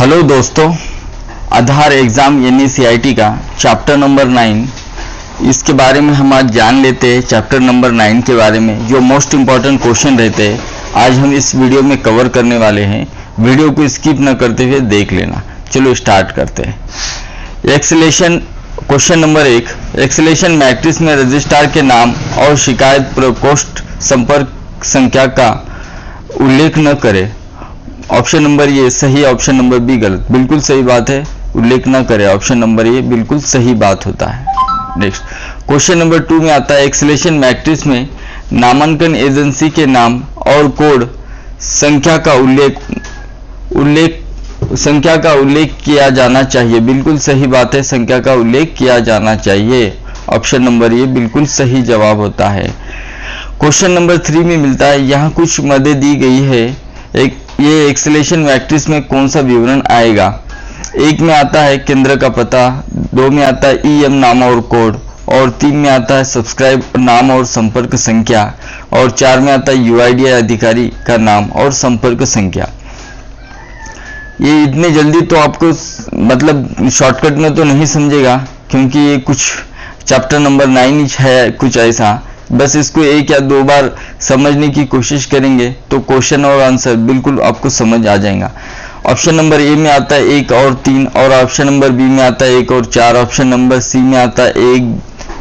Hello दोस्तों, आधार exam यानी CIT का चैप्टर नंबर 9, इसके बारे में हम आज जान लेते हैं। चैप्टर नंबर 9 के बारे में जो मोस्ट इम्पॉर्टेंट क्वेश्चन रहते हैं आज हम इस वीडियो में कवर करने वाले हैं। वीडियो को स्किप न करते हुए देख लेना। चलो स्टार्ट करते हैं। Acceleration question number 1, acceleration matrix में रजिस्ट्रार के नाम और शिकायत प्रकोष्ठ संपर्क संख्या का उल्लेख न करें। ऑप्शन नंबर ए सही, ऑप्शन नंबर बी गलत। बिल्कुल सही बात है, उल्लेख न करें। ऑप्शन नंबर ए बिल्कुल सही बात होता है। नेक्स्ट क्वेश्चन नंबर 2 में आता है एक्सेलेशन मैट्रिक्स में नामांकन एजेंसी के नाम और कोड संख्या का उल्लेख किया जाना चाहिए। बिल्कुल सही बात है, संख्या का उल्लेख किया जाना चाहिए। ऑप्शन नंबर ए बिल्कुल सही जवाब होता है। क्वेश्चन नंबर 3 में मिलता है यहाँ कुछ मदें दी गई है। ये एक्सेलेशन मैट्रिक्स में कौन सा विवरण आएगा। 1 में आता है केंद्र का पता, 2 में आता है EM नाम और कोड, और 3 में आता है सब्सक्राइब नाम और संपर्क संख्या, और 4 में आता है UID अधिकारी का नाम और संपर्क संख्या। ये इतने जल्दी तो आपको मतलब शॉर्टकट में तो नहीं समझेगा, क्योंकि ये कुछ चैप्टर नंबर 9 है कुछ ऐसा। बस इसको 1 या 2 बार समझने की कोशिश करेंगे तो क्वेश्चन और आंसर बिल्कुल आपको समझ आ जाएगा। ऑप्शन नंबर ए में आता है 1 और 3, और ऑप्शन नंबर बी में आता है 1 और 4, ऑप्शन नंबर सी में आता है 1,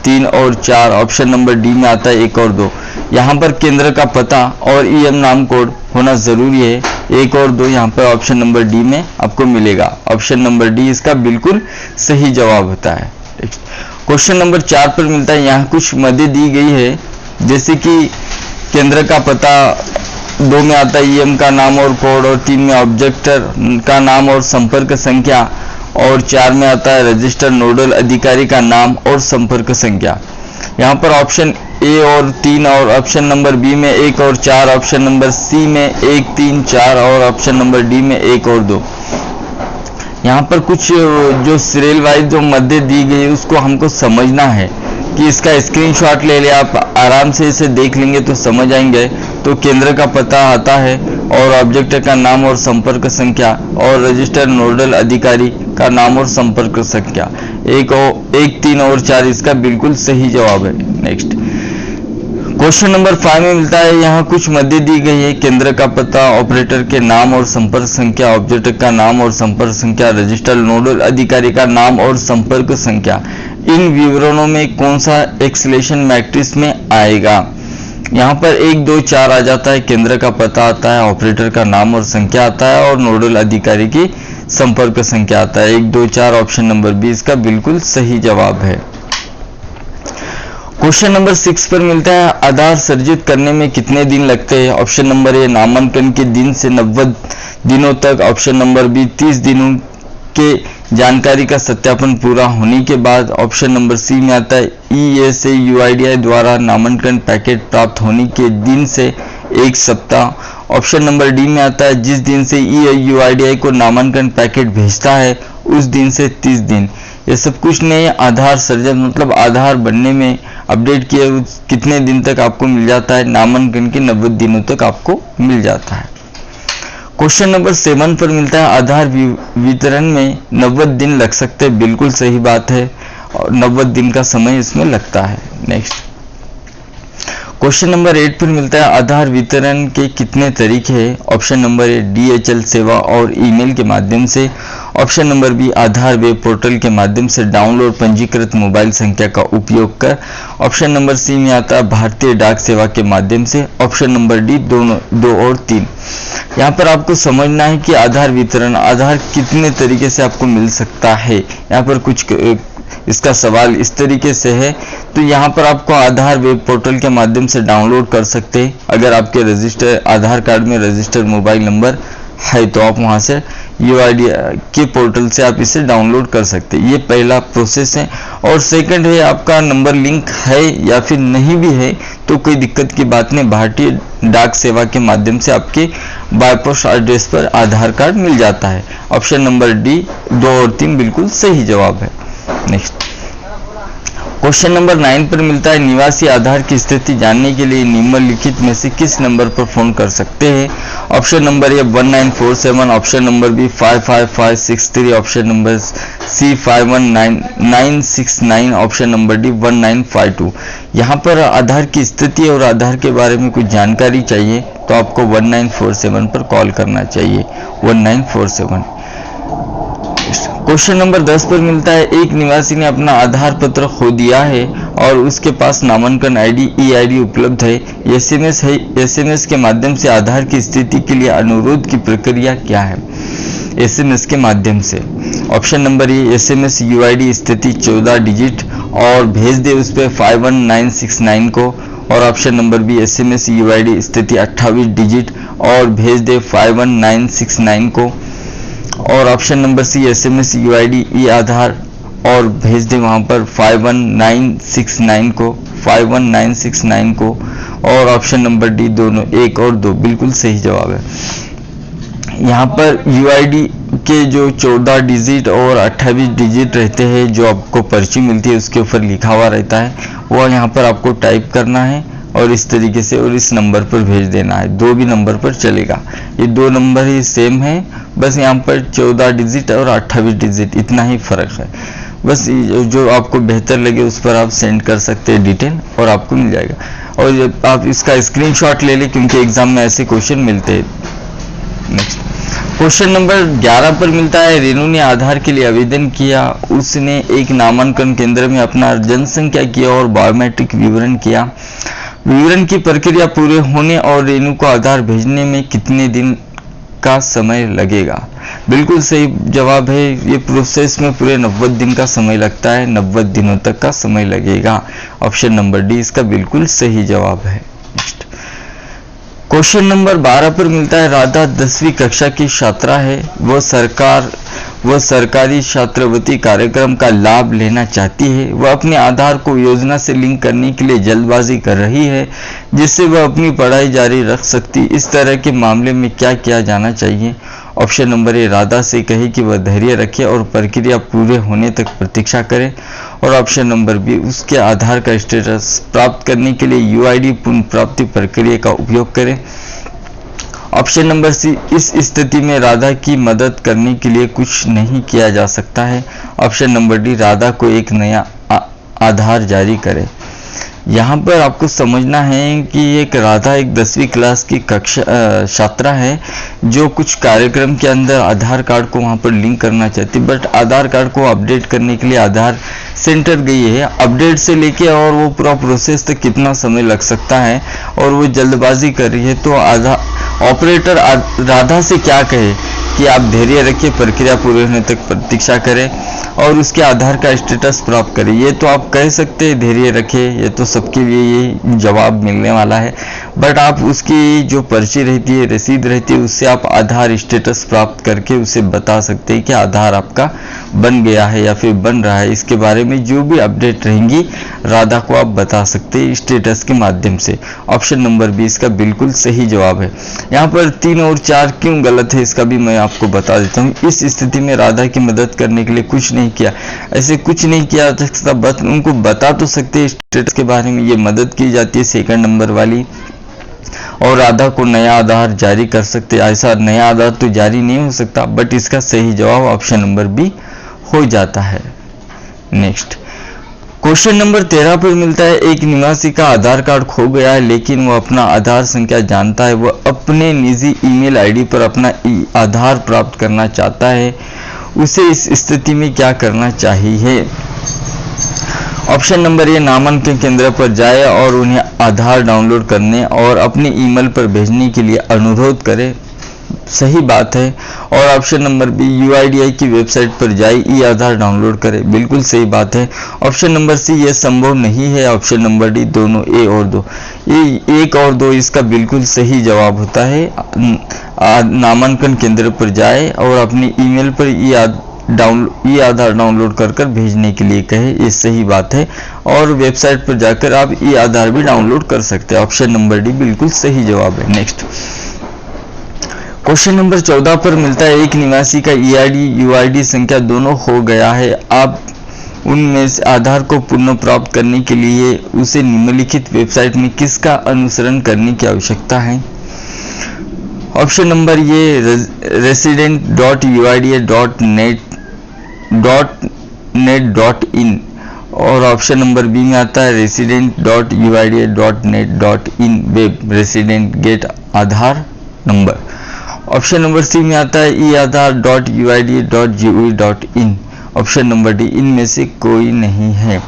3 और 4, ऑप्शन नंबर डी में आता है 1 और 2। यहाँ पर केंद्र का पता और EM नाम कोड होना जरूरी है। 1 और 2 यहाँ पर ऑप्शन नंबर डी में आपको मिलेगा। ऑप्शन नंबर डी इसका बिल्कुल सही जवाब होता है। क्वेश्चन नंबर 4 पर मिलता है यहाँ कुछ मदें दी गई है, जैसे कि केंद्र का पता, 2 में आता है EM का नाम और कोड, और 3 में ऑब्जेक्टर का नाम और संपर्क संख्या, और 4 में आता है रजिस्टर नोडल अधिकारी का नाम और संपर्क संख्या। यहाँ पर ऑप्शन ए और 3, और ऑप्शन नंबर बी में 1 और 4, ऑप्शन नंबर सी में 1, 3, 4, और ऑप्शन नंबर डी में 1 और 2। यहाँ पर कुछ जो सीरियल वाइज जो मदें दी गई उसको हमको समझना है कि इसका स्क्रीनशॉट ले ले, आप आराम से इसे देख लेंगे तो समझ आएंगे। तो केंद्र का पता आता है, और ऑब्जेक्ट का नाम और संपर्क संख्या, और रजिस्टर नोडल अधिकारी का नाम और संपर्क संख्या। 1, 3 और 4 इसका बिल्कुल सही जवाब है। नेक्स्ट क्वेश्चन नंबर 5 में मिलता है यहाँ कुछ मदें दी गई है। केंद्र का पता, ऑपरेटर के नाम और संपर्क संख्या, ऑब्जेक्ट का नाम और संपर्क संख्या, रजिस्टर नोडल अधिकारी का नाम और संपर्क संख्या। इन विवरणों में कौन सा एक्सेलेशन मैट्रिक्स में आएगा। यहाँ पर 1, 2, 4 आ जाता है, केंद्र का पता आता है, ऑपरेटर का नाम और संख्या आता है, और नोडल अधिकारी की संपर्क संख्या आता है। 1, 2, 4 ऑप्शन नंबर बी इसका बिल्कुल सही जवाब है। क्वेश्चन नंबर 6 पर मिलता है आधार सर्जित करने में कितने दिन लगते हैं। ऑप्शन नंबर ए नामांकन के दिन से 90 दिनों तक, ऑप्शन नंबर बी 30 दिनों के जानकारी का सत्यापन पूरा होने के बाद, ऑप्शन नंबर सी में आता है ESA UID द्वारा नामांकन पैकेट प्राप्त होने के दिन से 1 सप्ताह, ऑप्शन नंबर डी में आता है जिस दिन से UID को नामांकन पैकेट भेजता है उस दिन से 30 दिन। ये सब कुछ नहीं, आधार सर्जन मतलब आधार बनने में अपडेट किए कितने दिन तक आपको मिल जाता है, नामांकन के 90 दिनों तक आपको मिल जाता है। क्वेश्चन नंबर 7 पर मिलता है आधार वितरण में 90 दिन लग सकते हैं। बिल्कुल सही बात है, और 90 दिन का समय इसमें लगता है। नेक्स्ट क्वेश्चन नंबर 8 पर मिलता है आधार वितरण के कितने तरीके हैं। ऑप्शन नंबर ए DHL सेवा और ईमेल के माध्यम से, ऑप्शन नंबर बी आधार वेब पोर्टल के माध्यम से डाउनलोड पंजीकृत मोबाइल संख्या का उपयोग कर, ऑप्शन नंबर सी में आता है भारतीय डाक सेवा के माध्यम से, ऑप्शन नंबर डी 2 और 3। यहाँ पर आपको समझना है कि आधार वितरण आधार कितने तरीके से आपको मिल सकता है। यहाँ पर कुछ इसका सवाल इस तरीके से है, तो यहाँ पर आपको आधार वेब पोर्टल के माध्यम से डाउनलोड कर सकते हैं। अगर आपके रजिस्टर आधार कार्ड में रजिस्टर्ड मोबाइल नंबर है तो आप वहाँ से UID के पोर्टल से आप इसे डाउनलोड कर सकते हैं। ये पहला प्रोसेस है। और सेकंड है आपका नंबर लिंक है या फिर नहीं भी है तो कोई दिक्कत की बात नहीं, भारतीय डाक सेवा के माध्यम से आपके बाय पोस्ट एड्रेस पर आधार कार्ड मिल जाता है। ऑप्शन नंबर डी 2 और 3 बिल्कुल सही जवाब है। नेक्स्ट क्वेश्चन नंबर 9 पर मिलता है निवासी आधार की स्थिति जानने के लिए निम्नलिखित में से किस नंबर पर फोन कर सकते हैं। Option number A 1947, option number B 55563, option number C 519969, option number D 1952। यहाँ पर आधार की स्थिति और आधार के बारे में कुछ जानकारी चाहिए तो आपको 1947 पर कॉल करना चाहिए, 1947। क्वेश्चन नंबर 10 पर मिलता है एक निवासी ने अपना आधार पत्र खो दिया है और उसके पास नामांकन आईडी ई-आईडी उपलब्ध है। एसएमएस के माध्यम से आधार की स्थिति के लिए अनुरोध की प्रक्रिया क्या है। एसएमएस के माध्यम से ऑप्शन नंबर ए एसएमएस यूआईडी स्थिति 14 डिजिट और भेज दे उस पर 51969 को, और option number B SMS UID स्थिति 28 डिजिट और भेज दे 51969 को, और option number C SMS UID E Aadhaar और भेज दे वहां पर 51969 को, 51969 को, और ऑप्शन नंबर डी दोनों 1 और 2 बिल्कुल सही जवाब है। यहाँ पर यूआईडी के जो 14 डिजिट और 28 डिजिट रहते हैं, जो आपको पर्ची मिलती है उसके ऊपर लिखा हुआ रहता है, वो यहाँ पर आपको टाइप करना है और इस तरीके से और इस नंबर पर भेज देना है। 2 भी नंबर पर चलेगा, ये 2 नंबर ही सेम है, बस यहाँ पर 14 डिजिट और 28 डिजिट इतना ही फर्क है। बस जो आपको बेहतर लगे उस पर आप सेंड कर सकते हैं डिटेल और आपको मिल जाएगा। और आप इसका स्क्रीनशॉट ले लें क्योंकि एग्जाम में ऐसे क्वेश्चन मिलते हैं। नेक्स्ट क्वेश्चन नंबर 11 पर मिलता है रेनू ने आधार के लिए आवेदन किया। उसने एक नामांकन केंद्र में अपना जनसंख्या किया और बायोमेट्रिक विवरण किया। विवरण की प्रक्रिया पूरे होने और रेनू को आधार भेजने में कितने दिन का समय लगेगा। बिल्कुल सही जवाब है, ये प्रोसेस में पूरे 90 दिन का समय लगता है, 90 दिनों तक का समय लगेगा। ऑप्शन नंबर डी इसका बिल्कुल सही जवाब है। नेक्स्ट क्वेश्चन नंबर 12 पर मिलता है राधा 10वीं कक्षा की छात्रा है। वह सरकारी छात्रवृत्ति कार्यक्रम का लाभ लेना चाहती है। वह अपने आधार को योजना से लिंक करने के लिए जल्दबाजी कर रही है जिससे वह अपनी पढ़ाई जारी रख सकती। इस तरह के मामले में क्या किया जाना चाहिए। ऑप्शन नंबर ए राधा से कहे कि वह धैर्य रखे और प्रक्रिया पूरे होने तक प्रतीक्षा करे, और ऑप्शन नंबर बी उसके आधार का स्टेटस प्राप्त करने के लिए यूआईडी पुनर्प्राप्ति प्रक्रिया का उपयोग करें। ऑप्शन नंबर सी इस स्थिति में राधा की मदद करने के लिए कुछ नहीं किया जा सकता है। ऑप्शन नंबर डी राधा को एक नया आधार जारी करे। यहाँ पर आपको समझना है कि एक राधा एक 10वीं क्लास की कक्षा छात्रा है जो कुछ कार्यक्रम के अंदर आधार कार्ड को वहाँ पर लिंक करना चाहती है, बट आधार कार्ड को अपडेट करने के लिए आधार सेंटर गई है। अपडेट से लेके और वो पूरा प्रोसेस तक कितना समय लग सकता है और वो जल्दबाजी कर रही है, तो ऑपरेटर राधा से क्या कहे कि आप धैर्य रखिए, प्रक्रिया पूरे होने तक प्रतीक्षा करें और उसके आधार का स्टेटस प्राप्त करें। ये तो आप कह सकते हैं धैर्य रखें, ये तो सबके लिए ये जवाब मिलने वाला है, बट आप उसकी जो पर्ची रहती है, रसीद रहती है, उससे आप आधार स्टेटस प्राप्त करके उसे बता सकते हैं कि आधार आपका बन गया है या फिर बन रहा है। इसके बारे में जो भी अपडेट रहेंगी राधा को आप बता सकते हैं स्टेटस के माध्यम से। ऑप्शन नंबर 20 का बिल्कुल सही जवाब है। यहाँ पर 3 और 4 क्यों गलत है इसका भी मैं आपको बता देता हूँ। इस स्थिति में राधा की मदद करने के लिए कुछ नहीं किया, ऐसे कुछ नहीं किया जा सकता, बस उनको बता तो सकते हैं स्टेटस के बारे में। ये मदद की जाती है सेकंड नंबर वाली, और राधा को नया आधार जारी कर सकते। ऐसा नया आधार तो जारी नहीं हो सकता, बट इसका सही जवाब ऑप्शन नंबर बी हो जाता है। नेक्स्ट क्वेश्चन नंबर 13 पर मिलता है एक निवासी का आधार कार्ड खो गया है लेकिन वो अपना आधार संख्या जानता है। वह अपने निजी ईमेल आईडी पर अपना आधार प्राप्त करना चाहता है। उसे इस स्थिति में क्या करना चाहिए। ऑप्शन नंबर ए नामांकन केंद्र पर जाए और उन्हें आधार डाउनलोड करने और अपने ईमेल पर भेजने के लिए अनुरोध करे, सही बात है। और ऑप्शन नंबर बी यूआईडीआई की वेबसाइट पर जाए ई आधार डाउनलोड करे, बिल्कुल सही बात है। ऑप्शन नंबर सी ये संभव नहीं है। ऑप्शन नंबर डी दोनों ए और 2, ये 1 और 2 इसका बिल्कुल सही जवाब होता है। नामांकन केंद्र पर जाए और अपने ईमेल पर ई आधार डाउनलोड कर भेजने के लिए कहे, ये सही बात है। और वेबसाइट पर जाकर आप ई आधार भी डाउनलोड कर सकते हैं। ऑप्शन नंबर डी बिल्कुल सही जवाब है। नेक्स्ट क्वेश्चन नंबर 14 पर मिलता है एक निवासी का ईआईडी यूआईडी संख्या दोनों हो गया है। आप उनमें से आधार को पुनः प्राप्त करने के लिए उसे निम्नलिखित वेबसाइट में किसका अनुसरण करने की आवश्यकता है? ऑप्शन नंबर ये resident.uida.net.in और ऑप्शन नंबर बी में आता है resident.uida.net.in वेब रेसिडेंट गेट आधार नंबर। ऑप्शन नंबर सी में आता है eaadhar.uida.gov.in। ऑप्शन नंबर डी इनमें से कोई नहीं है।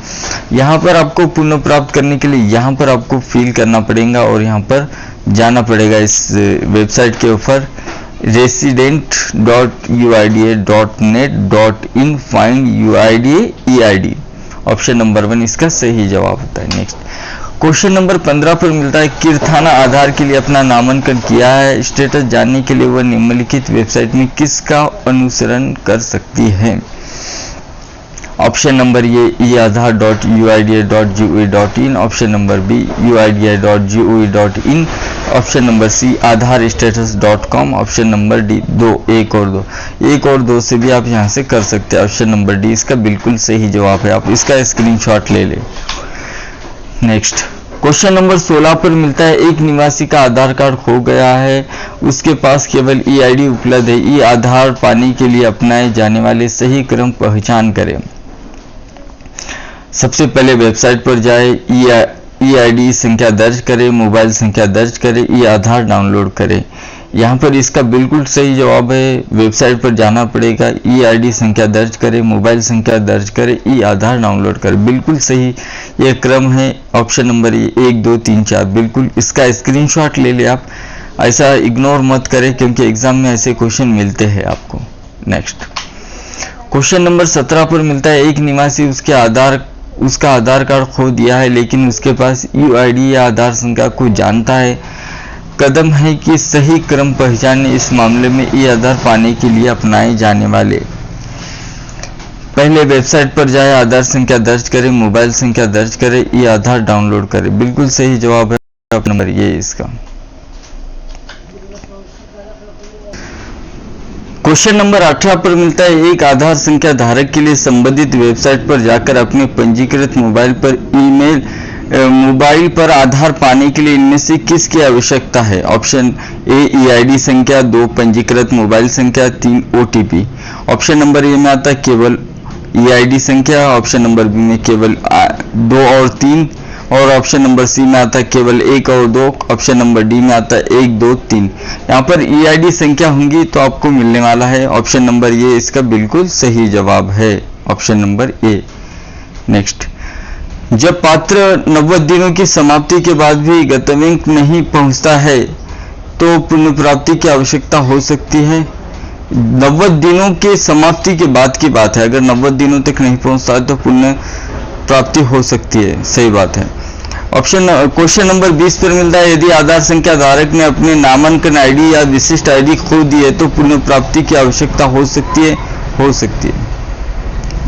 यहाँ पर आपको पुनः प्राप्त करने के लिए यहाँ पर आपको फिल करना पड़ेगा और यहाँ पर जाना पड़ेगा इस वेबसाइट के ऊपर resident.uida.net.in find UID option number 1 इसका सही जवाब होता है। नेक्स्ट क्वेश्चन नंबर 15 पर मिलता है कीर्थाना आधार के लिए अपना नामांकन किया है, स्टेटस जानने के लिए वह निम्नलिखित वेबसाइट में किसका अनुसरण कर सकती है? ऑप्शन नंबर ये eaadhar.uida.gov.in, option number B uidi.gov.in, option number C aadharstatus.com, option number D एक और दो से भी आप यहां से कर सकते हैं। ऑप्शन नंबर डी इसका बिल्कुल सही जवाब है, आप इसका स्क्रीनशॉट ले लें। नेक्स्ट क्वेश्चन नंबर 16 पर मिलता है एक निवासी का आधार कार्ड खो गया है, उसके पास केवल EID उपलब्ध है, ई आधार पाने के लिए अपनाए जाने वाले सही क्रम पहचान करें। सबसे पहले वेबसाइट पर जाए, EID संख्या दर्ज करें, मोबाइल संख्या दर्ज करें, ई आधार डाउनलोड करें। यहाँ पर इसका बिल्कुल सही जवाब है, वेबसाइट पर जाना पड़ेगा, EID संख्या दर्ज करें, मोबाइल संख्या दर्ज करें, ई आधार डाउनलोड करें। बिल्कुल सही ये क्रम है, ऑप्शन नंबर 1 2 3 4। बिल्कुल इसका स्क्रीनशॉट ले ले आप, ऐसा इग्नोर मत करें क्योंकि एग्जाम में ऐसे क्वेश्चन मिलते हैं आपको। नेक्स्ट क्वेश्चन नंबर 17 पर मिलता है एक निवासी उसका आधार कार्ड खो दिया है लेकिन उसके पास UID या आधार संख्या को जानता है। कदम है कि सही क्रम पहचाने, इस मामले में ई आधार पाने के लिए अपनाए जाने वाले। पहले वेबसाइट पर जाए, आधार संख्या दर्ज करें, मोबाइल संख्या दर्ज करें, ई आधार डाउनलोड करें। बिल्कुल सही जवाब है नंबर ये इसका। क्वेश्चन नंबर 18 पर मिलता है एक आधार संख्या धारक के लिए संबंधित वेबसाइट पर जाकर अपने पंजीकृत मोबाइल पर आधार पाने के लिए इनमें से किसकी आवश्यकता है? ऑप्शन ए EID संख्या, 2 पंजीकृत मोबाइल संख्या, 3 OTP। ऑप्शन नंबर ए में आता है केवल EID संख्या, ऑप्शन नंबर बी में केवल 2 और 3 और ऑप्शन नंबर सी में आता है केवल 1 और 2, ऑप्शन नंबर डी में आता है 1 2 3। यहाँ पर EID संख्या होंगी तो आपको मिलने वाला है ऑप्शन नंबर ये इसका बिल्कुल सही जवाब है, ऑप्शन नंबर ए। नेक्स्ट जब पात्र 90 दिनों की समाप्ति के बाद भी गंतव्य नहीं पहुंचता है तो पुनर्प्राप्ति की आवश्यकता हो सकती है। 90 दिनों के समाप्ति के बाद की बात है, अगर 90 दिनों तक नहीं पहुंचता है तो पुनर्प्राप्ति हो सकती है, सही बात है। क्वेश्चन नंबर 20 पर मिलता है यदि आधार संख्या धारक ने अपने नामांकन ID या विशिष्ट ID खो दी है तो पुनर्प्राप्ति की आवश्यकता हो सकती है।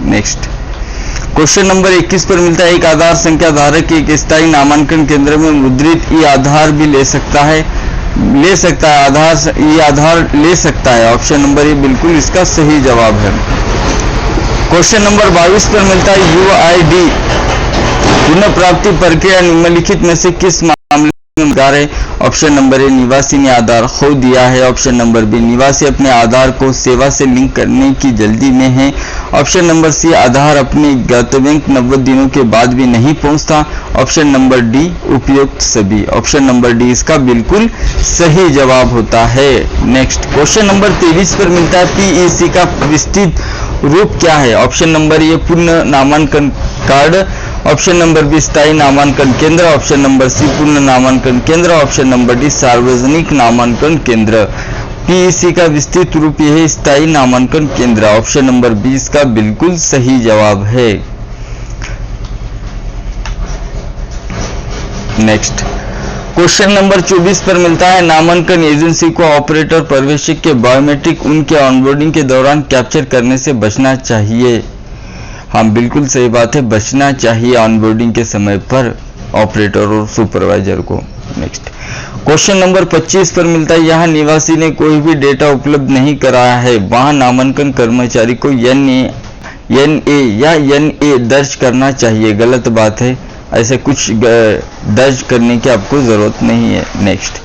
नेक्स्ट क्वेश्चन नंबर 21 पर मिलता है एक आधार संख्या धारक एक स्थायी नामांकन केंद्र में मुद्रित ई आधार भी ले सकता है, आधार ले सकता है। ऑप्शन नंबर ए बिल्कुल इसका सही जवाब है। क्वेश्चन नंबर 22 पर मिलता है UID पुनः प्राप्ति प्रक्रिया निम्नलिखित में से किस मामले में मददगार है? ऑप्शन नंबर ए निवासी ने आधार खो दिया है, ऑप्शन नंबर बी निवासी अपने आधार को सेवा से लिंक करने की जल्दी में है, ऑप्शन नंबर सी आधार अपने गंतव्य 90 दिनों के बाद भी नहीं पहुंचता, ऑप्शन नंबर डी उपयुक्त सभी। ऑप्शन नंबर डी इसका बिल्कुल सही जवाब होता है। नेक्स्ट क्वेश्चन नंबर 23 पर मिलता है PEC का विस्तृत रूप क्या है? ऑप्शन नंबर ए पूर्ण नामांकन कार्ड, ऑप्शन नंबर बी स्थायी नामांकन केंद्र, ऑप्शन नंबर सी पूर्ण नामांकन केंद्र, ऑप्शन नंबर डी सार्वजनिक नामांकन केंद्र। PEC का विस्तृत रूप यह है स्थायी नामांकन केंद्र, ऑप्शन नंबर 20 का बिल्कुल सही जवाब है। नेक्स्ट क्वेश्चन नंबर 24 पर मिलता है नामांकन एजेंसी को ऑपरेटर प्रवेशक के बायोमेट्रिक उनके ऑनबोर्डिंग के दौरान कैप्चर करने से बचना चाहिए। हाँ बिल्कुल सही बात है, बचना चाहिए ऑनबोर्डिंग के समय पर ऑपरेटर और सुपरवाइजर को। नेक्स्ट क्वेश्चन नंबर 25 पर मिलता है यहाँ निवासी ने कोई भी डेटा उपलब्ध नहीं कराया है, वहां नामांकन कर्मचारी को NA या NA दर्ज करना चाहिए। गलत बात है, ऐसे कुछ दर्ज करने की आपको जरूरत नहीं है। नेक्स्ट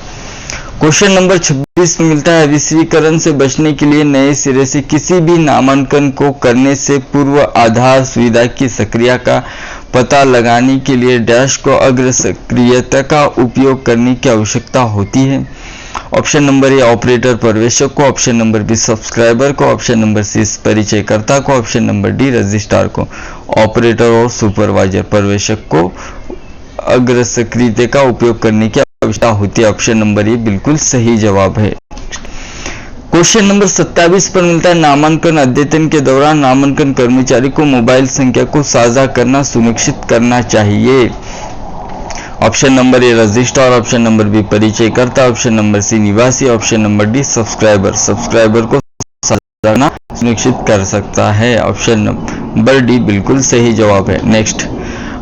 क्वेश्चन नंबर 26 में मिलता है, विश्वीकरण से बचने के लिए नए सिरे से किसी भी नामांकन को करने से पूर्व आधार सुविधा की सक्रियता का पता लगाने के लिए डैश को अग्र सक्रियता का उपयोग करने की आवश्यकता होती है। ऑप्शन नंबर ए ऑपरेटर पर्यवेक्षक को, ऑप्शन नंबर बी सब्सक्राइबर को, ऑप्शन नंबर सी परिचयकर्ता को, ऑप्शन नंबर डी रजिस्ट्रार को। ऑपरेटर और सुपरवाइजर पर्यवेक्षक को अग्र सक्रियता का उपयोग करने की आवश्यकता होती है। ऑप्शन नंबर ए बिल्कुल सही जवाब है। क्वेश्चन नंबर 27 पर मिलता है, नामांकन अद्यतन के दौरान नामांकन कर्मचारी को मोबाइल संख्या को साझा करना सुनिश्चित करना चाहिए। Option number A registrar, option number B परिचयकर्ता, ऑप्शन नंबर सी निवासी, option number D subscriber. Subscriber को साझा करना सुनिश्चित कर सकता है। ऑप्शन नंबर डी बिल्कुल सही जवाब है। नेक्स्ट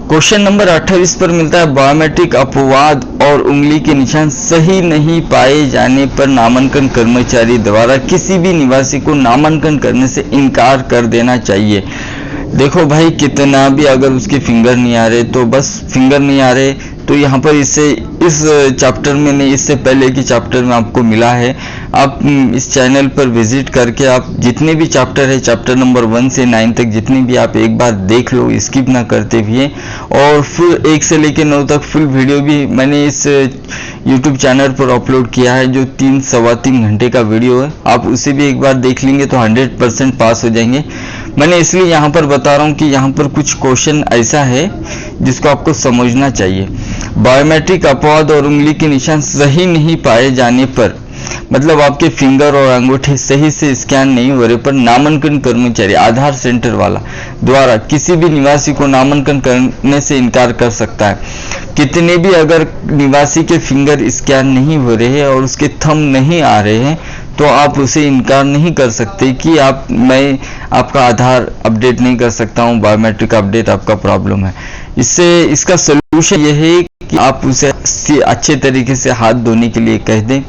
क्वेश्चन नंबर 28 पर मिलता है, बायोमेट्रिक अपवाद और उंगली के निशान सही नहीं पाए जाने पर नामांकन कर्मचारी द्वारा किसी भी निवासी को नामांकन करने से इनकार कर देना चाहिए। देखो भाई, कितना भी अगर उसके फिंगर नहीं आ रहे तो बस फिंगर नहीं आ रहे तो यहाँ पर इस चैप्टर में नहीं, इससे पहले की चैप्टर में आपको मिला है। आप इस चैनल पर विजिट करके आप जितने भी चैप्टर है, चैप्टर नंबर 1 से 9 तक जितने भी आप एक बार देख लो, स्किप ना करते हुए। और फुल 1 से लेकर 9 तक फुल वीडियो भी मैंने इस यूट्यूब चैनल पर अपलोड किया है, जो 3-3.25 घंटे का वीडियो है। आप उसे भी एक बार देख लेंगे तो 100% पास हो जाएंगे। मैंने इसलिए यहाँ पर बता रहा हूँ कि यहाँ पर कुछ क्वेश्चन ऐसा है जिसको आपको समझना चाहिए। बायोमेट्रिक अपवाद और उंगली के निशान सही नहीं पाए जाने पर, मतलब आपके फिंगर और अंगूठे सही से स्कैन नहीं हो रहे पर नामांकन कर्मचारी आधार सेंटर वाला द्वारा किसी भी निवासी को नामांकन करने से इनकार कर सकता है। कितने भी अगर निवासी के फिंगर स्कैन नहीं हो रहे हैं और उसके थंब नहीं आ रहे हैं तो आप उसे इनकार नहीं कर सकते कि मैं आपका आधार अपडेट नहीं कर सकता हूँ, बायोमेट्रिक अपडेट आपका प्रॉब्लम है। इसका सोल्यूशन यह है कि आप उसे अच्छे तरीके से हाथ धोने के लिए कह दें,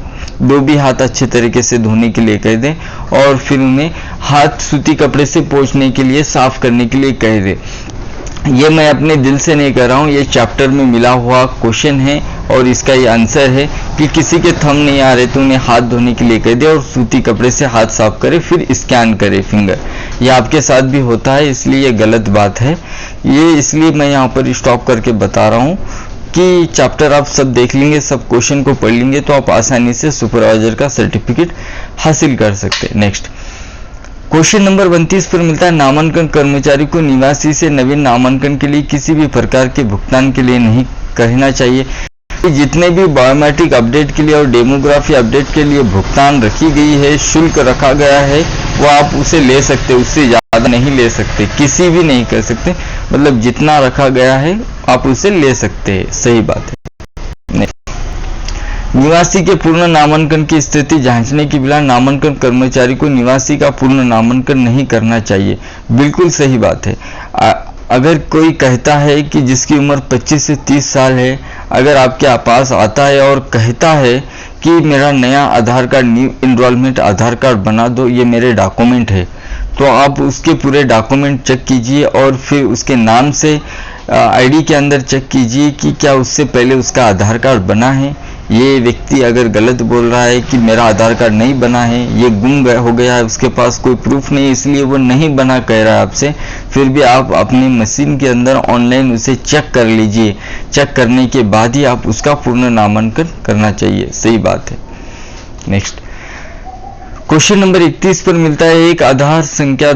2 भी हाथ अच्छे तरीके से धोने के लिए कह दें और फिर उन्हें हाथ सूती कपड़े से पोंछने के लिए, साफ करने के लिए कह दें। ये मैं अपने दिल से नहीं कह रहा हूँ, ये चैप्टर में मिला हुआ क्वेश्चन है और इसका ये आंसर है कि किसी के थंब नहीं आ रहे तो उन्हें हाथ धोने के लिए कह दे और सूती कपड़े से हाथ साफ करे, फिर स्कैन करे फिंगर। ये आपके साथ भी होता है, इसलिए ये गलत बात है। ये इसलिए मैं यहाँ पर स्टॉप करके बता रहा हूँ कि चैप्टर आप सब देख लेंगे, सब क्वेश्चन को पढ़ लेंगे तो आप आसानी से सुपरवाइजर का सर्टिफिकेट हासिल कर सकते हैं। नेक्स्ट क्वेश्चन नंबर 29 पर मिलता है, नामांकन कर्मचारी को निवासी से नवीन नामांकन के लिए किसी भी प्रकार के भुगतान के लिए नहीं कहना चाहिए। जितने भी बायोमेट्रिक अपडेट के लिए और डेमोग्राफी अपडेट के लिए भुगतान रखी गई है, शुल्क रखा गया है, वो आप उसे ले सकते, उससे ज़्यादा नहीं ले सकते, किसी भी नहीं कर सकते। मतलब जितना रखा गया है आप उसे ले सकते हैं, सही बात है। निवासी के पूर्ण नामांकन की स्थिति जांचने के बिना नामांकन कर्मचारी को निवासी का पूर्ण नामांकन नहीं करना चाहिए। बिल्कुल सही बात है। अगर कोई कहता है कि जिसकी उम्र 25 से 30 साल है, अगर आपके पास आता है और कहता है कि मेरा नया आधार कार्ड, न्यू इनरोलमेंट आधार कार्ड बना दो, ये मेरे डॉक्यूमेंट है, तो आप उसके पूरे डॉक्यूमेंट चेक कीजिए और फिर उसके नाम से आईडी के अंदर चेक कीजिए कि क्या उससे पहले उसका आधार कार्ड बना है। ये व्यक्ति अगर गलत बोल रहा है कि मेरा आधार कार्ड नहीं बना है, ये गुम हो गया है, उसके पास कोई प्रूफ नहीं, इसलिए वो नहीं बना कह रहा है आपसे, फिर भी आप अपनी मशीन के अंदर ऑनलाइन उसे चेक कर लीजिए। चेक करने के बाद ही आप उसका पूर्ण नामांकन करना चाहिए, सही बात है। नेक्स्ट क्वेश्चन नंबर 31 पर मिलता है, एक आधार संख्या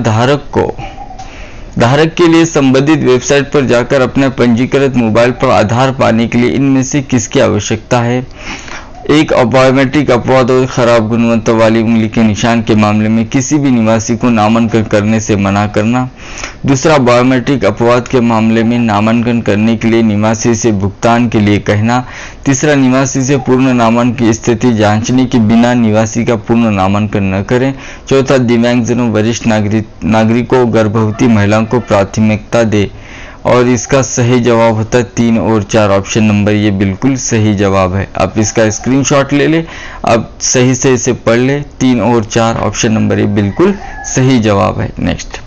धारक के लिए संबंधित वेबसाइट पर जाकर अपने पंजीकृत मोबाइल पर आधार पाने के लिए इनमें से किसकी आवश्यकता है। एक बायोमेट्रिक अपवाद और खराब गुणवत्ता वाली उंगली के निशान के मामले में किसी भी निवासी को नामांकन करने से मना करना। दूसरा, बायोमेट्रिक अपवाद के मामले में नामांकन करने के लिए निवासी से भुगतान के लिए कहना। तीसरा, निवासी से पूर्ण नामांकन की स्थिति जांचने के बिना निवासी का पूर्ण नामांकन न करें। चौथा, दिव्यांगजनों, वरिष्ठ नागरिकों, गर्भवती महिलाओं को प्राथमिकता दे। और इसका सही जवाब होता है 3 और 4, ऑप्शन नंबर ये बिल्कुल सही जवाब है। आप इसका स्क्रीनशॉट ले ले, आप सही से इसे पढ़ ले, 3 और 4 ऑप्शन नंबर ये बिल्कुल सही जवाब है। नेक्स्ट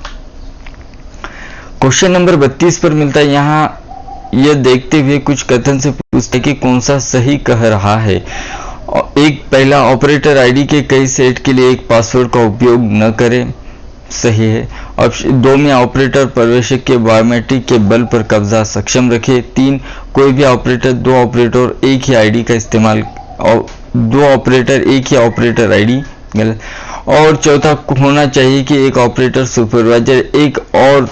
क्वेश्चन नंबर 32 पर मिलता है। यहाँ यह देखते हुए कुछ कथन से पूछते हैं कि कौन सा सही कह रहा है। एक पहला, ऑपरेटर आईडी के कई सेट के लिए एक पासवर्ड का उपयोग न करें, सही है। ऑप्शन 2 में, ऑपरेटर प्रवेशक के बायोमेट्रिक के बल पर कब्जा सक्षम रखे। 3, कोई भी ऑपरेटर दो ऑपरेटर एक ही आईडी का इस्तेमाल, दो ऑपरेटर एक ही ऑपरेटर आईडी, गलत। और चौथा, होना चाहिए कि एक ऑपरेटर सुपरवाइजर एक और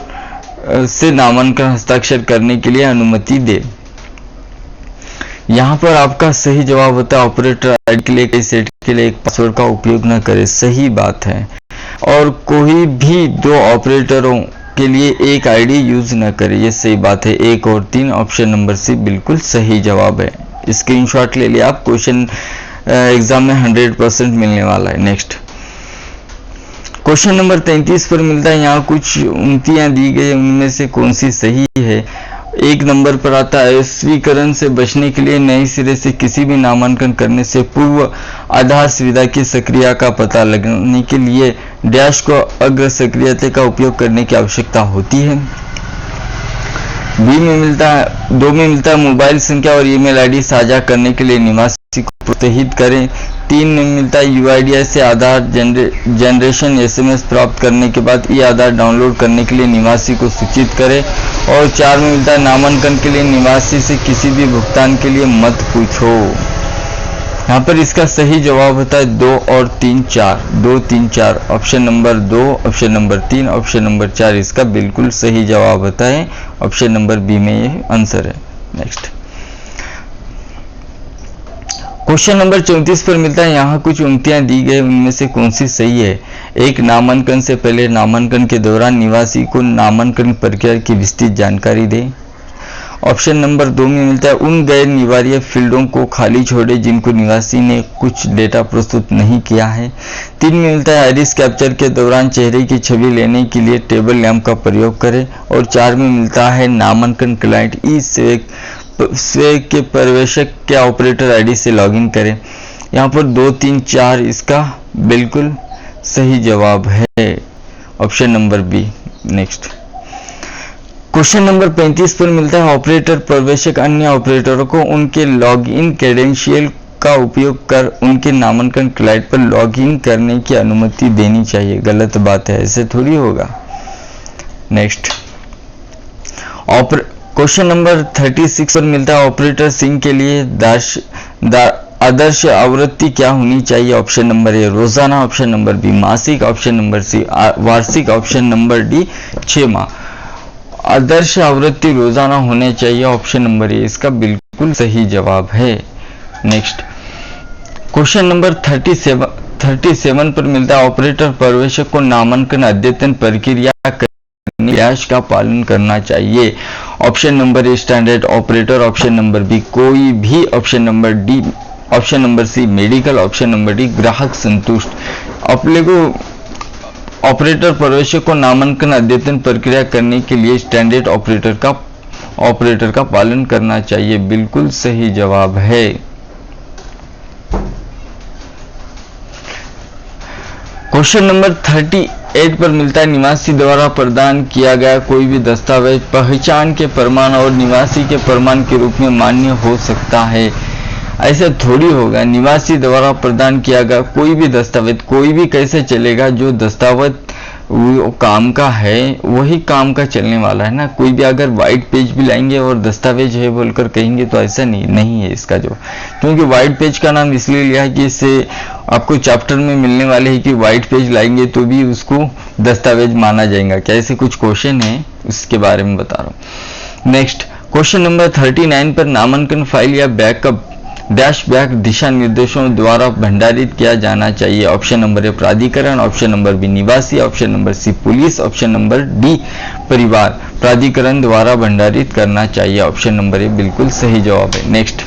से नामांकन हस्ताक्षर करने के लिए अनुमति दे। यहाँ पर आपका सही जवाब होता है ऑपरेटर आईडी के लिए कई सेट के लिए एक पासवर्ड का उपयोग न करें, सही बात है। और कोई भी दो ऑपरेटरों के लिए एक आईडी यूज न करे, ये सही बात है। 1 और 3 ऑप्शन नंबर सी बिल्कुल सही जवाब है। स्क्रीनशॉट ले लिया आप, क्वेश्चन एग्जाम में 100% मिलने वाला है। नेक्स्ट क्वेश्चन नंबर 33 पर मिलता है। यहाँ कुछ उक्तियां दी गई, उनमें से कौन सी सही है। 1 नंबर पर आता है, स्वीकरण से बचने के लिए नए सिरे से किसी भी नामांकन करने से पूर्व आधार सुविधा की सक्रियता का पता लगाने के लिए डैश को अग्र सक्रियता का उपयोग करने की आवश्यकता होती है। 2 में मिलता है, मोबाइल संख्या और ईमेल आईडी साझा करने के लिए निवासी को प्रोत्साहित करें। 3 में मिलता है, यूआईडीआई से आधार जनरेशन एसएमएस प्राप्त करने के बाद ई आधार डाउनलोड करने के लिए निवासी को सूचित करें। और 4 में मिलता है, नामांकन के लिए निवासी से किसी भी भुगतान के लिए मत पूछो। यहाँ पर इसका सही जवाब होता है 2 और 3 4, 2 3 4, option number 2, option number 3, option number 4 इसका बिल्कुल सही जवाब होता है। ऑप्शन नंबर बी में ये आंसर है। नेक्स्ट क्वेश्चन नंबर 34 पर मिलता है। यहाँ कुछ उक्तियां दी गई, उनमें से कौन सी सही है। 1, नामांकन से पहले नामांकन के दौरान निवासी को नामांकन प्रक्रिया की विस्तृत जानकारी दे। ऑप्शन नंबर 2 में मिलता है, उन गैर निवार्य फील्डों को खाली छोड़े जिनको निवासी ने कुछ डेटा प्रस्तुत नहीं किया है। 3 में मिलता है, आइरिस कैप्चर के दौरान चेहरे की छवि लेने के लिए टेबल लैंप का प्रयोग करें। और 4 में मिलता है, नामांकन क्लाइंट ई स्वे के प्रवेशक के ऑपरेटर आईडी से लॉगिन करें। यहाँ पर 2 3 4 इसका बिल्कुल सही जवाब है। Option number B. Next question number 35 पर मिलता है, ऑपरेटर प्रवेशक अन्य ऑपरेटरों को उनके लॉगिन क्रेडेंशियल का उपयोग कर उनके नामांकन क्लाइंट पर लॉगिन करने की अनुमति देनी चाहिए। गलत बात है, ऐसे थोड़ी होगा। नेक्स्ट क्वेश्चन नंबर 36 पर मिलता है, ऑपरेटर सिंह के लिए आदर्श आवृत्ति क्या होनी चाहिए। ऑप्शन नंबर ए रोजाना, ऑप्शन नंबर बी मासिक, ऑप्शन नंबर सी वार्षिक, ऑप्शन नंबर डी 6 माह। आदर्श आवृत्ति रोजाना होने चाहिए। ऑप्शन नंबर ए इसका बिल्कुल सही जवाब है। नेक्स्ट क्वेश्चन नंबर 37 पर मिलता है, ऑपरेटर प्रवेशक को नामांकन अद्यतन प्रक्रिया डैश का पालन करना चाहिए। Option number A standard operator, option number B कोई भी, option number D, option number C medical, option number D ग्राहक संतुष्ट। अपने को ऑपरेटर प्रवेशक को नामांकन अद्यतन प्रक्रिया करने के लिए स्टैंडर्ड ऑपरेटर का पालन करना चाहिए। बिल्कुल सही जवाब है। क्वेश्चन नंबर 38 पर मिलता है, निवासी द्वारा प्रदान किया गया कोई भी दस्तावेज पहचान के प्रमाण और निवासी के प्रमाण के रूप में मान्य हो सकता है। ऐसा थोड़ी होगा। निवासी द्वारा प्रदान किया गया कोई भी दस्तावेज कोई भी कैसे चलेगा, जो दस्तावेज वो काम का है वही काम का चलने वाला है ना। कोई भी अगर वाइट पेज भी लाएंगे और दस्तावेज है बोलकर कहेंगे तो ऐसा नहीं है इसका जो, क्योंकि वाइट पेज का नाम इसलिए लिया है कि इससे आपको चैप्टर में मिलने वाले है कि वाइट पेज लाएंगे तो भी उसको दस्तावेज माना जाएगा। क्या ऐसे कुछ क्वेश्चन है, उसके बारे में बता रहा हूँ। नेक्स्ट क्वेश्चन नंबर 39 पर, नामांकन फाइल या बैकअप डैशबैक दिशा निर्देशों द्वारा भंडारित किया जाना चाहिए। ऑप्शन नंबर ए प्राधिकरण, ऑप्शन नंबर बी निवासी, option number C police, option number D परिवार। प्राधिकरण द्वारा भंडारित करना चाहिए। ऑप्शन नंबर ए बिल्कुल सही जवाब है। नेक्स्ट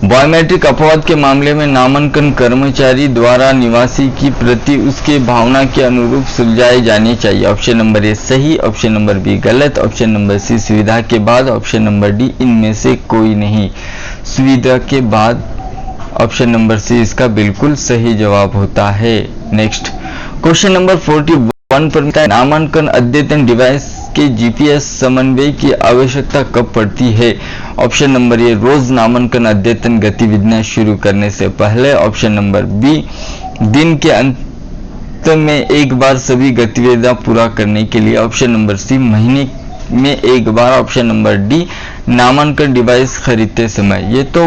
बायोमेट्रिक अपवाद के मामले में नामांकन कर्मचारी द्वारा निवासी की प्रति उसके भावना के अनुरूप सुलझाई जानी चाहिए। ऑप्शन नंबर ए सही, ऑप्शन नंबर बी गलत, ऑप्शन नंबर सी सुविधा के बाद, ऑप्शन नंबर डी इनमें से कोई नहीं। सुविधा के बाद ऑप्शन नंबर सी इसका बिल्कुल सही जवाब होता है। नेक्स्ट क्वेश्चन नंबर 41 पर, नामांकन अद्यतन डिवाइस के जीपीएस समन्वय की आवश्यकता कब पड़ती है? ऑप्शन नंबर ए रोज नामांकन अद्यतन गतिविधियां शुरू करने से पहले। ऑप्शन नंबर बी दिन के अंत में एक बार सभी गतिविधियां पूरा करने के लिए। ऑप्शन नंबर सी महीने में एक बार। ऑप्शन नंबर डी नामांकन डिवाइस खरीदते समय। ये तो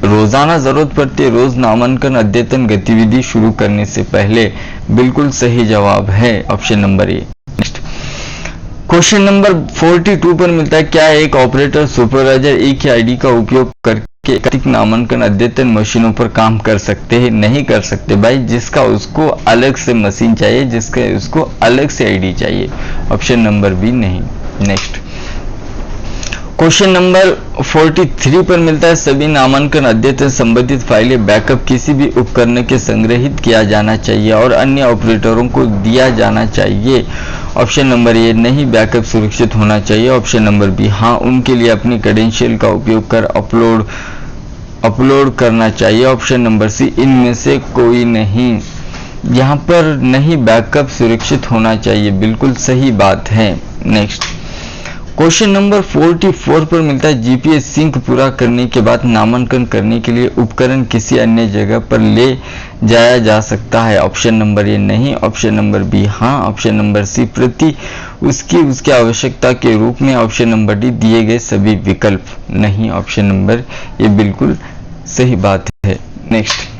रोजाना जरूरत पड़ती है रोज नामांकन अद्यतन गतिविधि शुरू करने से पहले। बिल्कुल सही जवाब है ऑप्शन नंबर ए। नेक्स्ट क्वेश्चन नंबर 42 पर मिलता है क्या एक ऑपरेटर सुपरवाइजर एक ही आईडी का उपयोग करके एकाधिक नामांकन अद्यतन मशीनों पर काम कर सकते हैं? नहीं कर सकते भाई, जिसका उसको अलग से मशीन चाहिए, जिसका उसको अलग से आईडी चाहिए। ऑप्शन नंबर बी नहीं। नेक्स्ट क्वेश्चन नंबर 43 पर मिलता है सभी नामांकन अद्यतन संबंधित फाइलें बैकअप किसी भी उपकरण के संग्रहित किया जाना चाहिए और अन्य ऑपरेटरों को दिया जाना चाहिए। ऑप्शन नंबर ए नहीं, बैकअप सुरक्षित होना चाहिए। ऑप्शन नंबर बी हाँ, उनके लिए अपनी क्रेडेंशियल का उपयोग कर अपलोड करना चाहिए। ऑप्शन नंबर सी इनमें से कोई नहीं। यहाँ पर नहीं, बैकअप सुरक्षित होना चाहिए। बिल्कुल सही बात है। नेक्स्ट क्वेश्चन नंबर 44 पर मिलता है जीपीएस सिंक पूरा करने के बाद नामांकन करने के लिए उपकरण किसी अन्य जगह पर ले जाया जा सकता है? ऑप्शन नंबर ए नहीं। ऑप्शन नंबर बी हाँ। ऑप्शन नंबर सी प्रति उसकी आवश्यकता के रूप में। ऑप्शन नंबर डी दिए गए सभी विकल्प नहीं। ऑप्शन नंबर ये बिल्कुल सही बात है। नेक्स्ट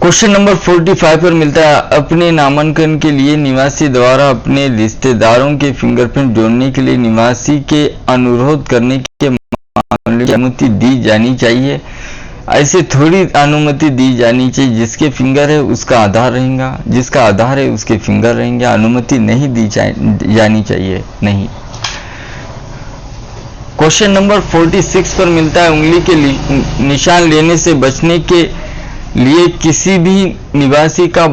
क्वेश्चन नंबर 45 पर मिलता है अपने नामांकन के लिए निवासी द्वारा अपने रिश्तेदारों के फिंगरप्रिंट जोड़ने के लिए निवासी के अनुरोध करने के मामले में अनुमति दी जानी चाहिए। ऐसे थोड़ी अनुमति दी जानी चाहिए। जिसके फिंगर है उसका आधार रहेगा, जिसका आधार है उसके फिंगर रहेंगे। अनुमति नहीं दी जानी चाहिए। नहीं। क्वेश्चन नंबर 46 पर मिलता है उंगली के निशान लेने से बचने के लिए किसी भी निवासी का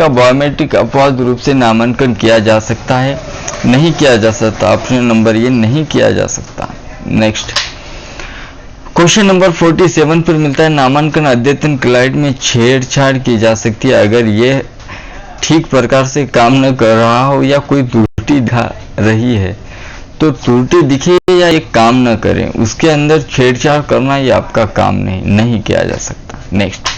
बायोमेट्रिक अपवाद रूप से नामांकन किया जा सकता है? नहीं किया जा सकता। ऑप्शन नंबर ये नहीं किया जा सकता। नेक्स्ट क्वेश्चन नंबर 47 पर मिलता है नामांकन अद्यतन क्लाइंट में छेड़छाड़ की जा सकती है अगर यह ठीक प्रकार से काम न कर रहा हो या कोई त्रुटि दिखा रही है। तो त्रुटि दिखे या एक काम न करें, उसके अंदर छेड़छाड़ करना ये आपका काम नहीं किया जा सकता। नेक्स्ट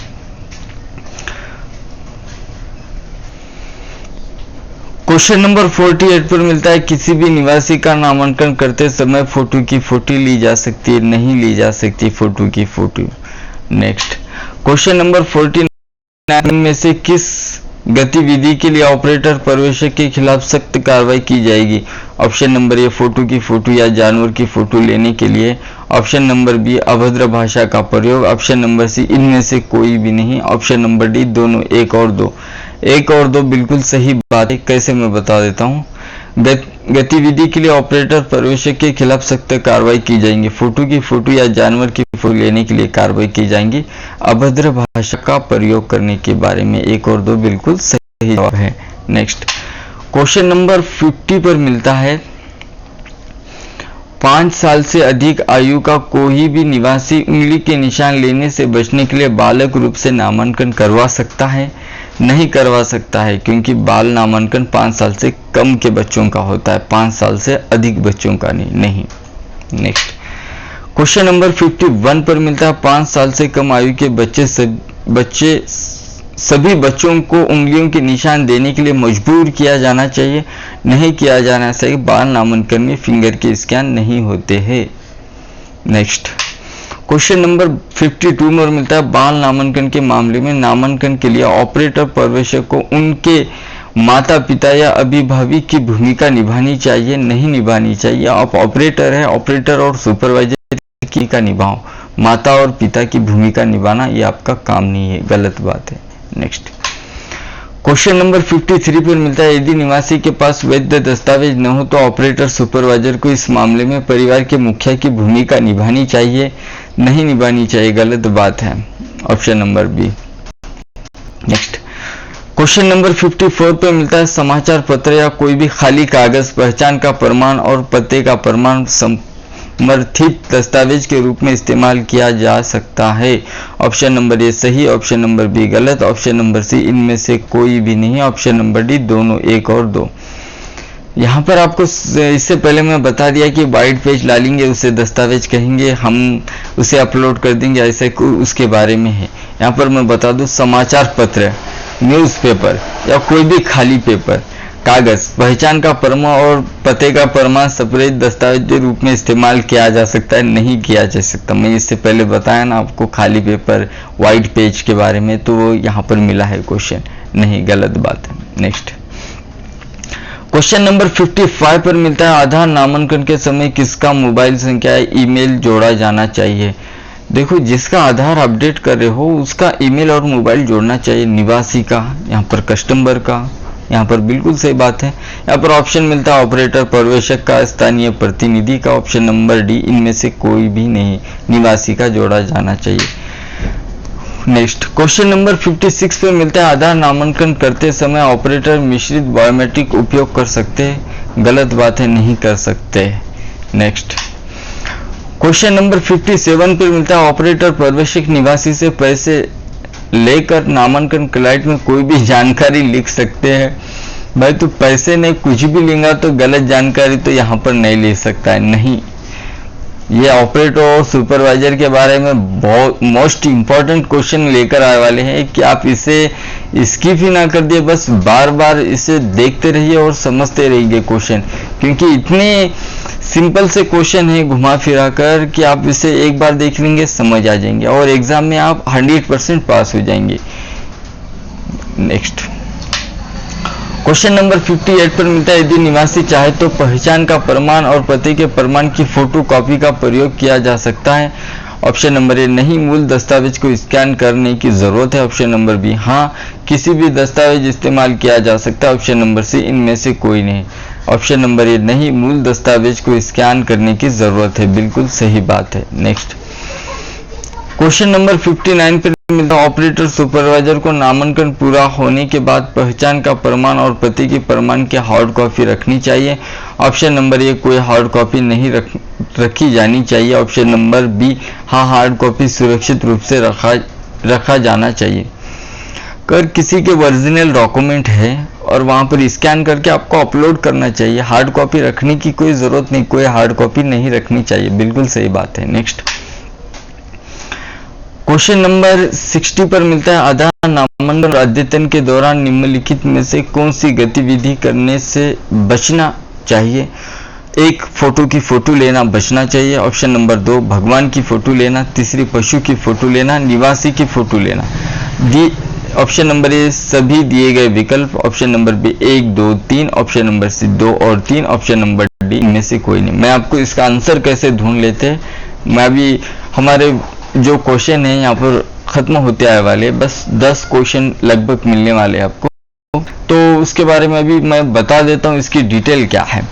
क्वेश्चन नंबर 48 पर मिलता है किसी भी निवासी का नामांकन करते समय फोटो की फोटो ली जा सकती है? नहीं ली जा सकती फोटो की फोटो। नेक्स्ट क्वेश्चन नंबर 49 में से किस गतिविधि के लिए ऑपरेटर पर्यवेक्षक के खिलाफ सख्त कार्रवाई की जाएगी? ऑप्शन नंबर ए फोटो की फोटो या जानवर की फोटो लेने के लिए। ऑप्शन नंबर बी अभद्र भाषा का प्रयोग। ऑप्शन नंबर सी इनमें से कोई भी नहीं। ऑप्शन नंबर डी दोनों, एक और दो। बिल्कुल सही बात है। कैसे मैं बता देता हूँ। गतिविधि के लिए ऑपरेटर पर्यवेक्षक के खिलाफ सख्त कार्रवाई की जाएंगी। फोटो की फोटो या जानवर की फोटो लेने के लिए कार्रवाई की जाएंगी। अभद्र भाषा का प्रयोग करने के बारे में एक और दो बिल्कुल सही जवाब है। नेक्स्ट क्वेश्चन नंबर 50 पर मिलता है 5 साल से अधिक आयु का कोई भी निवासी उंगली के निशान लेने से बचने के लिए बालक रूप से नामांकन करवा सकता है? नहीं करवा सकता है, क्योंकि बाल नामांकन 5 साल से कम के बच्चों का होता है, 5 साल से अधिक बच्चों का नहीं। नेक्स्ट क्वेश्चन नंबर 51 पर मिलता है 5 साल से कम आयु के सभी बच्चों को उंगलियों के निशान देने के लिए मजबूर किया जाना चाहिए? नहीं किया जाना चाहिए। बाल नामांकन में फिंगर के स्कैन नहीं होते हैं। नेक्स्ट क्वेश्चन नंबर 52 में मिलता है बाल नामांकन के मामले में नामांकन के लिए ऑपरेटर पर्यवेक्षक को उनके माता पिता या अभिभावक की भूमिका निभानी चाहिए? नहीं निभानी चाहिए। आप ऑपरेटर है, ऑपरेटर और सुपरवाइजर की का निभाओ। माता और पिता की भूमिका निभाना ये आपका काम नहीं है, गलत बात है। नेक्स्ट क्वेश्चन नंबर 53 पर मिलता है यदि निवासी के पास वैध दस्तावेज न हो तो ऑपरेटर सुपरवाइजर को इस मामले में परिवार के मुखिया की भूमिका निभानी चाहिए? नहीं निभानी चाहिए, गलत बात है। Option number B. Next question number 54 पर मिलता है समाचार पत्र या कोई भी खाली कागज पहचान का प्रमाण और पते का प्रमाण समर्थित दस्तावेज के रूप में इस्तेमाल किया जा सकता है। ऑप्शन नंबर ए सही, ऑप्शन नंबर बी गलत, ऑप्शन नंबर सी इनमें से कोई भी नहीं, ऑप्शन नंबर डी दोनों, 1 और 2। यहाँ पर आपको इससे पहले मैं बता दिया कि वाइट पेज ला लेंगे उसे दस्तावेज कहेंगे, हम उसे अपलोड कर देंगे, ऐसे उसके बारे में है। यहाँ पर मैं बता दूं, समाचार पत्र, न्यूज़पेपर या कोई भी खाली पेपर, कागज, पहचान का प्रमाण और पते का प्रमाण सेपरेट दस्तावेज के रूप में इस्तेमाल किया जा सकता है, नहीं किया जा सकता। मैं इससे पहले बताया ना आपको खाली पेपर, वाइट पेज के बारे में, तो वो यहाँ पर मिला है क्वेश्चन, नहीं, गलत बात है। नेक्स्ट क्वेश्चन नंबर 55 पर मिलता है, आधार नामांकन के समय किसका मोबाइल संख्या ईमेल जोड़ा जाना चाहिए। देखो, जिसका आधार अपडेट कर रहे हो उसका ईमेल और मोबाइल जोड़ना चाहिए, निवासी का, यहाँ पर कस्टमर का, यहाँ पर बिल्कुल सही बात है। यहाँ पर ऑप्शन मिलता है ऑपरेटर, पर्यवेक्षक का, स्थानीय प्रतिनिधि का, ऑप्शन नंबर डी इनमें से कोई भी नहीं, निवासी का जोड़ा जाना चाहिए। नेक्स्ट क्वेश्चन नंबर 56 पे मिलता है, आधार नामांकन करते समय ऑपरेटर मिश्रित बायोमेट्रिक उपयोग कर सकते हैं। गलत बात है, नहीं कर सकते। नेक्स्ट क्वेश्चन नंबर 57 पे मिलता है, ऑपरेटर पर्यवेक्षक निवासी से पैसे लेकर नामांकन क्लाइंट में कोई भी जानकारी लिख सकते हैं। भाई तो पैसे नहीं, कुछ भी लेगा तो गलत जानकारी तो यहाँ पर नहीं ले सकता है, नहीं। ये ऑपरेटर और सुपरवाइजर के बारे में बहुत मोस्ट इंपॉर्टेंट क्वेश्चन लेकर आए वाले हैं कि आप इसे स्किप ही ना कर दिए, बस बार बार इसे देखते रहिए और समझते रहिए क्वेश्चन, क्योंकि इतने सिंपल से क्वेश्चन है घुमा फिरा कर कि आप इसे एक बार देख लेंगे, समझ आ जाएंगे और एग्जाम में आप 100% पास हो जाएंगे। नेक्स्ट क्वेश्चन नंबर 58 पर मिलता है, यदि निवासी चाहे तो पहचान का प्रमाण और पते के प्रमाण की फोटो कॉपी का प्रयोग किया जा सकता है। ऑप्शन नंबर ए नहीं, मूल दस्तावेज को स्कैन करने की जरूरत है। ऑप्शन नंबर बी हाँ, किसी भी दस्तावेज इस्तेमाल किया जा सकता है। ऑप्शन नंबर सी इनमें से कोई नहीं। ऑप्शन नंबर ए नहीं, मूल दस्तावेज को स्कैन करने की जरूरत है, बिल्कुल सही बात है। नेक्स्ट क्वेश्चन नंबर 59 पर मिलता है, ऑपरेटर सुपरवाइजर को नामांकन पूरा होने के बाद पहचान का प्रमाण और पते की प्रमाण की हार्ड कॉपी रखनी चाहिए। ऑप्शन नंबर ए कोई हार्ड कॉपी नहीं रखी जानी चाहिए। ऑप्शन नंबर बी हाँ, हार्ड कॉपी सुरक्षित रूप से रखा जाना चाहिए। अगर किसी के ओरिजिनल डॉक्यूमेंट है और वहां पर स्कैन करके आपको अपलोड करना चाहिए, हार्ड कॉपी रखने की कोई जरूरत नहीं, कोई हार्ड कॉपी नहीं रखनी चाहिए, बिल्कुल सही बात है। नेक्स्ट क्वेश्चन नंबर 60 पर मिलता है, आधार नामांकन और अद्यतन के दौरान निम्नलिखित में से कौन सी गतिविधि करने से बचना चाहिए। 1 फोटो की फोटो लेना बचना चाहिए। ऑप्शन नंबर 2 भगवान की फोटो लेना, तीसरी पशु की फोटो लेना, निवासी की फोटो लेना। ऑप्शन नंबर ए सभी दिए गए विकल्प। Option number B 1, 2, 3। Option number C 2 और 3। ऑप्शन नंबर डी इनमें से कोई नहीं। मैं आपको इसका आंसर कैसे ढूंढ लेते हैं, मैं अभी हमारे जो क्वेश्चन है यहाँ पर खत्म होते आए वाले, बस 10 क्वेश्चन लगभग मिलने वाले आपको, तो उसके बारे में अभी मैं बता देता हूँ इसकी डिटेल क्या है।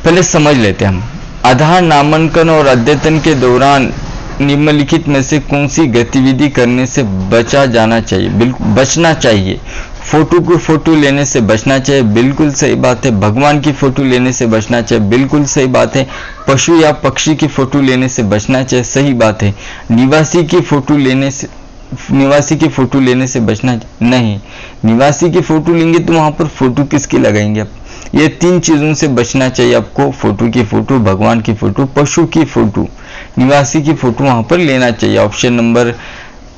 पहले समझ लेते हैं हम। आधार नामांकन और अद्यतन के दौरान निम्नलिखित में से कौन सी गतिविधि करने से बचा जाना चाहिए। बिल्कुल बचना चाहिए। फोटो को फोटो लेने से बचना चाहिए, बिल्कुल सही बात है। भगवान की फोटो लेने से बचना चाहिए, बिल्कुल सही बात है। पशु या पक्षी की फोटो लेने से बचना चाहिए, सही बात है। निवासी की फोटो लेने से बचना नहीं। निवासी की फोटो लेंगे तो वहां पर फोटो किसकी लगाएंगे आप। ये 3 चीजों से बचना चाहिए आपको, फोटो की फोटो, भगवान की फोटो, पशु की फोटो, निवासी की फोटो वहां पर लेना चाहिए। ऑप्शन नंबर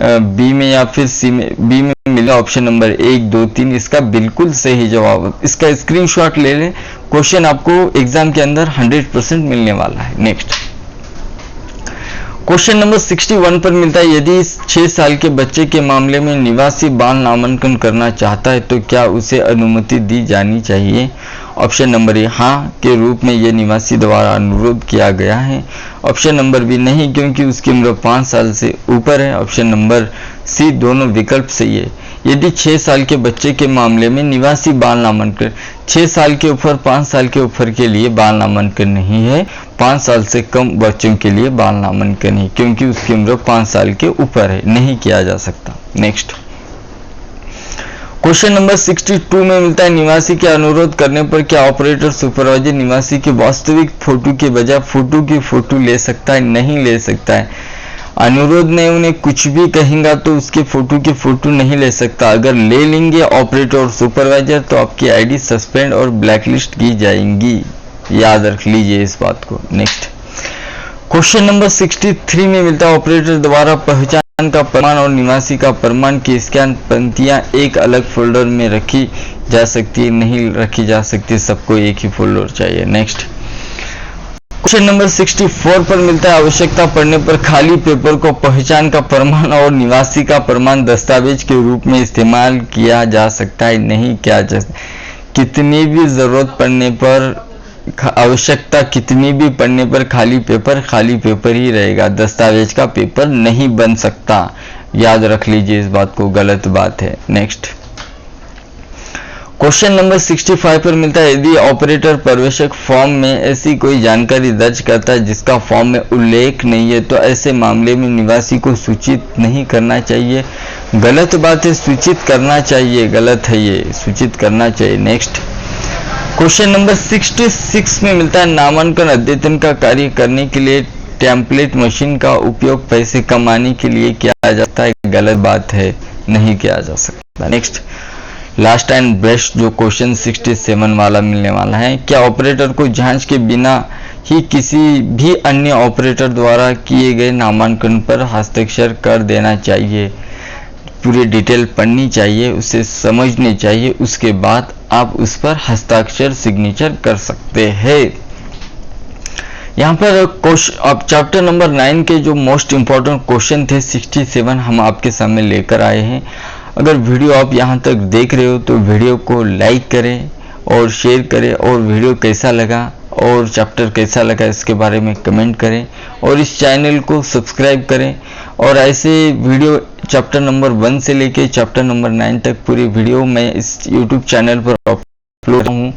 बी में या फिर सी में, बी में मिला ऑप्शन नंबर 1, 2, 3 इसका बिल्कुल सही जवाब। इसका स्क्रीनशॉट ले लें, क्वेश्चन आपको एग्जाम के अंदर 100% मिलने वाला है। नेक्स्ट क्वेश्चन नंबर 61 पर मिलता है, यदि 6 साल के बच्चे के मामले में निवासी बाल नामांकन करना चाहता है तो क्या उसे अनुमति दी जानी चाहिए। ऑप्शन नंबर ए हाँ के रूप में यह निवासी द्वारा अनुरोध किया गया है। ऑप्शन नंबर बी नहीं, क्योंकि उसकी उम्र 5 साल से ऊपर है। ऑप्शन नंबर सी दोनों विकल्प सही है। यदि 6 साल के बच्चे के मामले में निवासी बाल नामांकन 6 साल के ऊपर 5 साल के ऊपर के लिए बाल नामांकन नहीं है, 5 साल से कम बच्चों के लिए बाल नामांकन है, क्योंकि उसकी उम्र 5 साल के ऊपर है, नहीं किया जा सकता। नेक्स्ट क्वेश्चन नंबर 62 में मिलता है निवासी के अनुरोध करने पर क्या ऑपरेटर सुपरवाइजर निवासी की वास्तविक फोटो के बजाय फोटो की फोटो ले सकता है? नहीं ले सकता है। अनुरोध में उन्हें कुछ भी कहेंगे तो उसके फोटो की फोटो नहीं ले सकता। अगर ले लेंगे ऑपरेटर और सुपरवाइजर तो आपकी आईडी सस्पेंड और ब्लैकलिस्ट की जाएंगी, याद रख लीजिए इस बात को। नेक्स्ट क्वेश्चन नंबर 63 में मिलता है ऑपरेटर द्वारा पहचान का प्रमाण और निवासी का प्रमाण की स्कैन पंक्तियां एक अलग फोल्डर में रखी जा सकती है? नहीं रखी जा सकती, सबको एक ही फोल्डर चाहिए। नेक्स्ट क्वेश्चन नंबर 64 पर मिलता है आवश्यकता पड़ने पर खाली पेपर को पहचान का प्रमाण और निवासी का प्रमाण दस्तावेज के रूप में इस्तेमाल किया जा सकता है? नहीं किया जा सकता। कितनी भी जरूरत पड़ने पर, आवश्यकता कितनी भी पड़ने पर खाली पेपर ही रहेगा, दस्तावेज का पेपर नहीं बन सकता, याद रख लीजिए इस बात को, गलत बात है। नेक्स्ट क्वेश्चन नंबर 65 पर मिलता है यदि ऑपरेटर प्रवेशक फॉर्म में ऐसी कोई जानकारी दर्ज करता है जिसका फॉर्म में उल्लेख नहीं है तो ऐसे मामले में निवासी को सूचित नहीं करना चाहिए? गलत बात है, सूचित करना चाहिए, गलत है ये, सूचित करना चाहिए। नेक्स्ट क्वेश्चन नंबर 66 में मिलता है नामांकन अद्यतन का कार्य करने के लिए टेम्पलेट मशीन का उपयोग पैसे कमाने के लिए किया जाता है? गलत बात है, नहीं किया जा सकता। नेक्स्ट लास्ट एंड बेस्ट जो क्वेश्चन 67 वाला मिलने वाला है, क्या ऑपरेटर को जांच के बिना ही किसी भी अन्य ऑपरेटर द्वारा किए गए नामांकन पर हस्ताक्षर कर देना चाहिए? पूरी डिटेल पढ़नी चाहिए, उसे समझनी चाहिए, उसके बाद आप उस पर हस्ताक्षर सिग्नेचर कर सकते हैं। यहाँ पर अब चैप्टर नंबर 9 के जो मोस्ट इम्पोर्टेंट क्वेश्चन थे 67 हम आपके सामने लेकर आए हैं। अगर वीडियो आप यहाँ तक देख रहे हो तो वीडियो को लाइक करें और शेयर करें, और वीडियो कैसा लगा और चैप्टर कैसा लगा इसके बारे में कमेंट करें, और इस चैनल को सब्सक्राइब करें। और ऐसे वीडियो चैप्टर नंबर 1 से लेके चैप्टर नंबर 9 तक पूरी वीडियो मैं इस यूट्यूब चैनल पर अपलोड हूँ।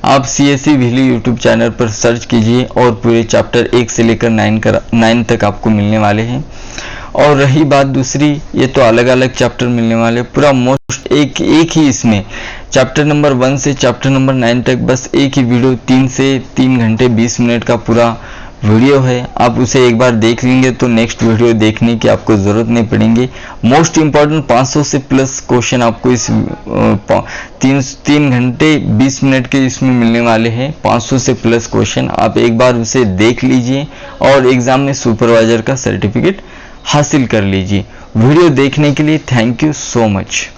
आप CSE वैल्यू यूट्यूब चैनल पर सर्च कीजिए और पूरे चैप्टर 1 से लेकर 9 तक आपको मिलने वाले हैं। और रही बात दूसरी, ये तो अलग अलग चैप्टर मिलने वाले, पूरा मोस्ट एक ही इसमें चैप्टर नंबर 1 से चैप्टर नंबर 9 तक बस एक ही वीडियो 3 से 3 घंटे 20 मिनट का पूरा वीडियो है। आप उसे एक बार देख लेंगे तो नेक्स्ट वीडियो देखने की आपको जरूरत नहीं पड़ेगी। मोस्ट इम्पॉर्टेंट 500 से प्लस क्वेश्चन आपको इस 3 घंटे 20 मिनट के इसमें मिलने वाले हैं। 500 से प्लस क्वेश्चन आप एक बार उसे देख लीजिए और एग्जाम में सुपरवाइजर का सर्टिफिकेट हासिल कर लीजिए। वीडियो देखने के लिए थैंक यू सो मच।